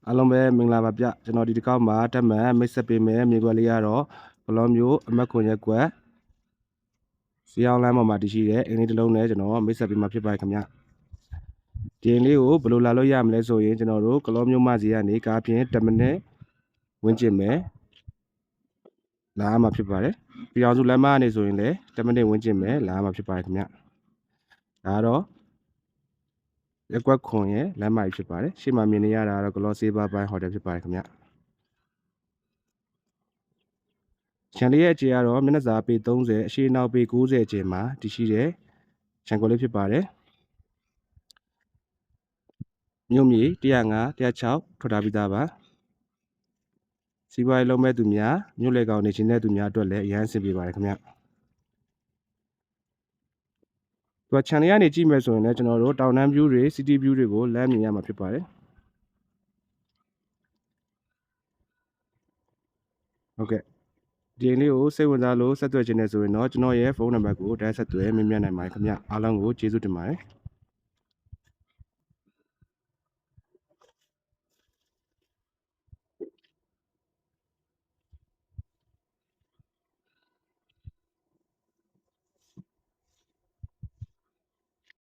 အားလုံးပဲမင်္ဂလာပါဗျကျွန်တော်ဒီတစ်ခေါက်မှာတက်မှန်မိတ်ဆက်ပေးမယ်မြေခွက်လေးကတော့ကလောမျိုးအမက်ခွန်ရက်ကွက်စီအောင်လမ်းပေါ်မှာတည်ရှိတဲ့အင်းလေးတစ်လုံးနဲ့ကျွန်တော်မိတ်ဆက်ပေးမှာဖြစ်ပါတယ်ခင်ဗျဒီအင်းလေးကိုဘယ်လိုလာလို့ရမလဲဆိုရင်ကျွန်တော်တို့ကလောမျိုးမစီကနေကားဖြင့်10မိနစ်ဝန်းကျင်မယ်လာမှာဖြစ်ပါတယ်ပြည်အောင်စုလမ်းမကနေဆိုရင်လည်း10မိနစ်ဝန်းကျင်မယ်လာမှာဖြစ်ပါတယ်ခင်ဗျဒါတော့ရက်ကွက်ခွန်ရဲ့လမ်းမကြီးဖြစ်ပါတယ်ရှေ့မှာမြင်နေရတာကတော့ကလောဆေးဘာပိုင်းဟိုတယ်ဖြစ်ပါတယ်ခင်ဗျခြံလေးရဲ့အခြေကတော့မျက်နှာစာပေ30အရှေ့နောက်ပေ90အကျယ်မှာတည်ရှိတဲ့ခြံခွက်လေးဖြစ်ပါတယ်မြို့မြေ105 106ထွက်ထားပြီးသားပါစီးပွားရေးလုပ်မဲ့သူများမြို့လေကောင်နေချင်းတဲ့သူများအတွက်လည်းအရန်အဆင်ပြေပါတယ်ခင်ဗျဒီခြံလေးကနေကြည့်မယ်ဆိုရင်လည်းကျွန်တော်တို့တောင်တန်း view တွေ city view တွေကိုလမ်းမြင်ရမှာဖြစ်ပါတယ်ဟုတ်ကဲ့ဒီလေးကိုစိတ်ဝင်စားလို့ဆက်သွယ်ခြင်းနဲ့ဆိုရင်တော့ကျွန်တော်ရဲ့ဖုန်းနံပါတ်ကိုတိုက်ဆက်သွယ်မြင်မြတ်နိုင်ပါတယ်ခင်ဗျအားလုံးကိုကျေးဇူးတင်ပါတယ်